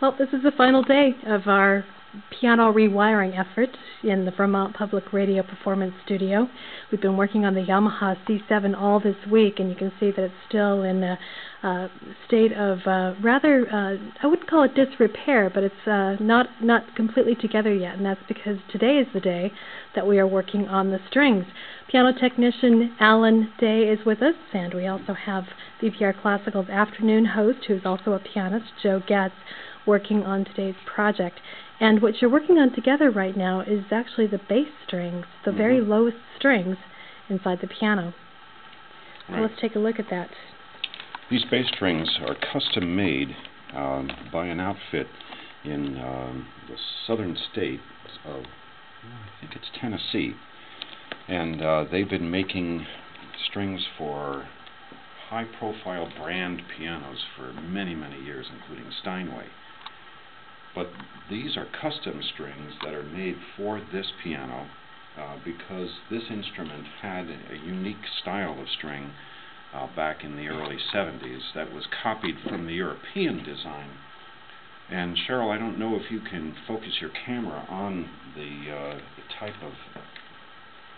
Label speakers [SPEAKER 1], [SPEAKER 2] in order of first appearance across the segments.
[SPEAKER 1] Well, this is the final day of our piano rewiring effort in the Vermont Public Radio Performance Studio. We've been working on the Yamaha C7 all this week, and you can see that it's still in a state of rather, I wouldn't call it disrepair, but it's not completely together yet, and that's because today is the day that we are working on the strings. Piano Technician Allan Day is with us, and we also have VPR Classical's afternoon host, who's also a pianist, Joe Goetz, working on today's project. And what you're working on together right now is actually the bass strings, the very lowest strings inside the piano. So let's take a look at that.
[SPEAKER 2] These bass strings are custom made by an outfit in the southern state of, I think it's Tennessee. And they've been making strings for high-profile brand pianos for many, many years, including Steinway. But these are custom strings that are made for this piano because this instrument had a unique style of string back in the early 70s that was copied from the European design. And Cheryl, I don't know if you can focus your camera on the type of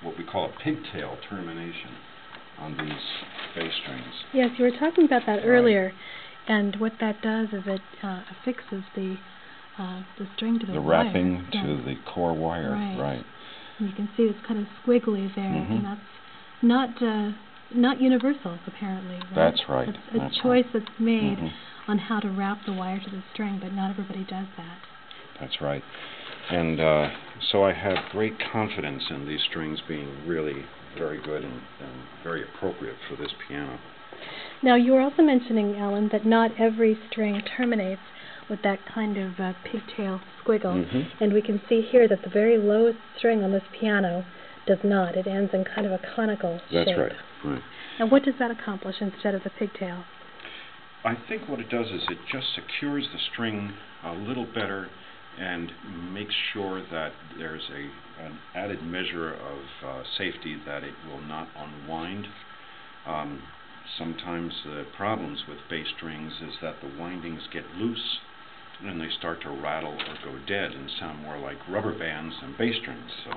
[SPEAKER 2] what we call a pigtail termination on these bass strings.
[SPEAKER 1] Yes, you were talking about that earlier, and what that does is it affixes the string to the wire.
[SPEAKER 2] Wrapping to the core wire, right.
[SPEAKER 1] And you can see it's kind of squiggly there, and that's not universal, apparently. Right?
[SPEAKER 2] That's right.
[SPEAKER 1] It's a choice that's made on how to wrap the wire to the string, but not everybody does that.
[SPEAKER 2] That's right. And so I have great confidence in these strings being really very good and very appropriate for this piano.
[SPEAKER 1] Now, you were also mentioning, Allan, that not every string terminates with that kind of pigtail squiggle. And we can see here that the very lowest string on this piano does not. It ends in kind of a conical shape.
[SPEAKER 2] That's right.
[SPEAKER 1] And what does that accomplish instead of the pigtail?
[SPEAKER 2] I think what it does is it just secures the string a little better and makes sure that there's an added measure of safety that it will not unwind. Sometimes the problems with bass strings is that the windings get loose and they start to rattle or go dead and sound more like rubber bands than bass strings. So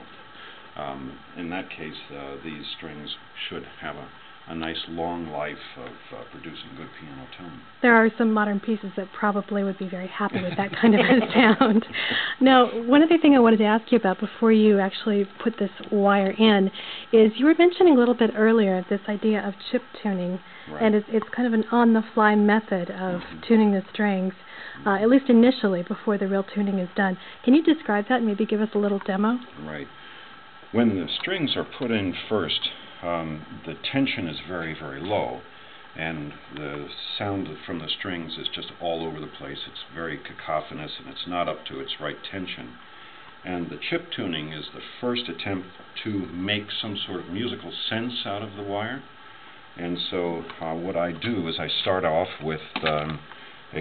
[SPEAKER 2] in that case, these strings should have a nice long life of producing good piano tone.
[SPEAKER 1] There are some modern pieces that probably would be very happy with that kind of a sound. Now, one other thing I wanted to ask you about before you actually put this wire in is you were mentioning a little bit earlier this idea of chip tuning, and it's kind of an on-the-fly method of tuning the strings, at least initially before the real tuning is done. Can you describe that and maybe give us a little demo?
[SPEAKER 2] Right. When the strings are put in first, the tension is very, very low, and the sound from the strings is just all over the place. It's very cacophonous, and it's not up to its right tension. And the chip tuning is the first attempt to make some sort of musical sense out of the wire. And so what I do is I start off with a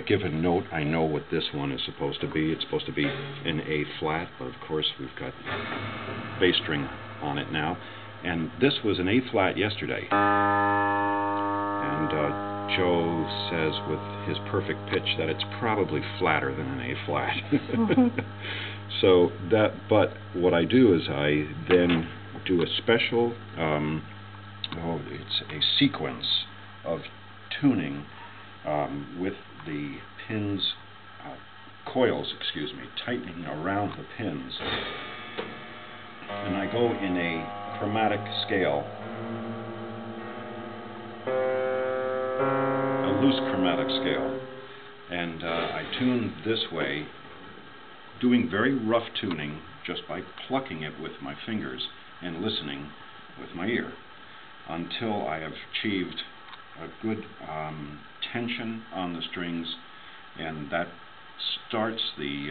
[SPEAKER 2] given note. I know what this one is supposed to be. It's supposed to be in A flat, but of course we've got bass string on it now. And this was an A flat yesterday. And Joe says with his perfect pitch that it's probably flatter than an A flat. So but what I do is I then do a special, it's a sequence of tuning with the pins, coils, tightening around the pins. And I go in a chromatic scale, a loose chromatic scale, and I tune this way, doing very rough tuning just by plucking it with my fingers and listening with my ear until I have achieved a good tension on the strings, and that starts the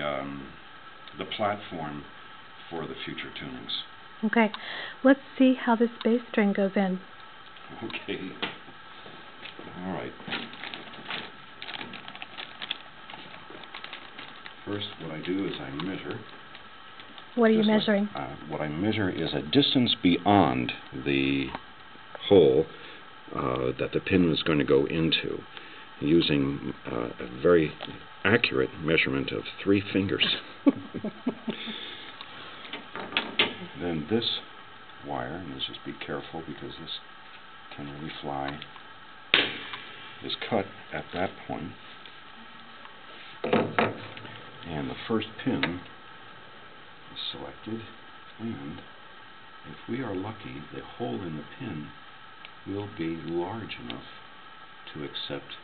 [SPEAKER 2] platform for the future tunings.
[SPEAKER 1] Okay, let's see how this bass string goes in.
[SPEAKER 2] Okay. All right. First, what I do is I measure.
[SPEAKER 1] What are you measuring?
[SPEAKER 2] What I measure is a distance beyond the hole that the pin is going to go into. using a very accurate measurement of 3 fingers. Then this wire, and let's just be careful because this can really fly, is cut at that point. And the first pin is selected, and if we are lucky, the hole in the pin will be large enough to accept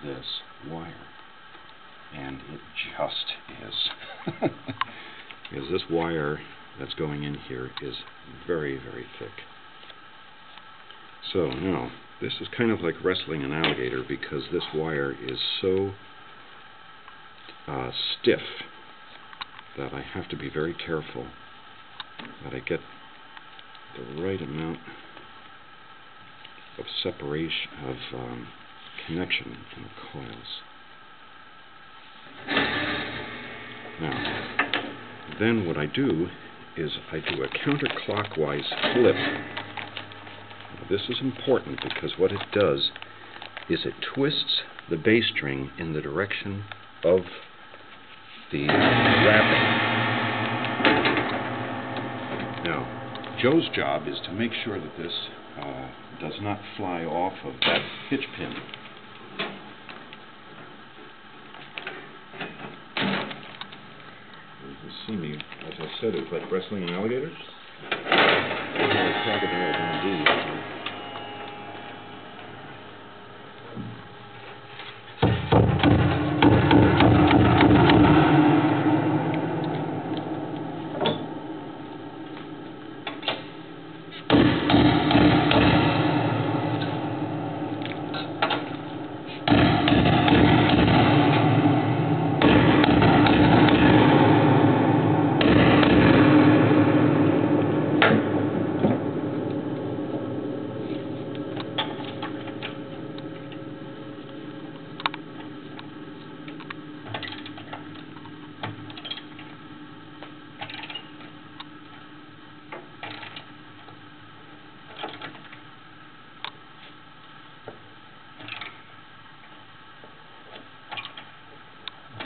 [SPEAKER 2] this wire. And it just is. Because this wire that's going in here is very, very thick. So now, this is kind of like wrestling an alligator because this wire is so stiff that I have to be very careful that I get the right amount of separation, of connection in the coils. Now, then what I do is I do a counterclockwise flip. Now, this is important because what it does is it twists the bass string in the direction of the wrapping. Now, Joe's job is to make sure that this does not fly off of that pitch pin. You see me, as I said, it's like wrestling an alligator. Crocodile indeed.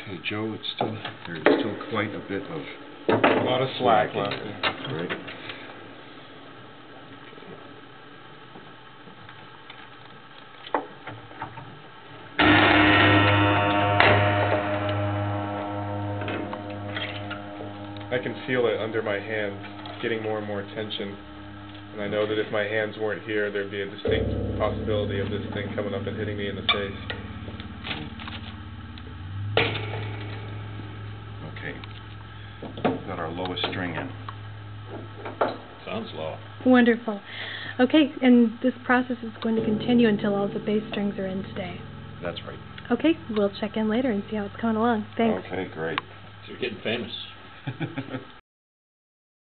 [SPEAKER 2] Okay, Joe, there's still quite a bit of
[SPEAKER 3] a lot of slack left.
[SPEAKER 2] Right.
[SPEAKER 3] I can feel it under my hands, getting more and more tension. And I know that if my hands weren't here, there'd be a distinct possibility of this thing coming up and hitting me in the face.
[SPEAKER 2] Got our lowest string in. Sounds low.
[SPEAKER 1] Wonderful. Okay, and this process is going to continue until all the bass strings are in today.
[SPEAKER 2] That's right.
[SPEAKER 1] Okay, we'll check in later and see how it's coming along. Thanks.
[SPEAKER 2] Okay, great.
[SPEAKER 4] So you're getting famous.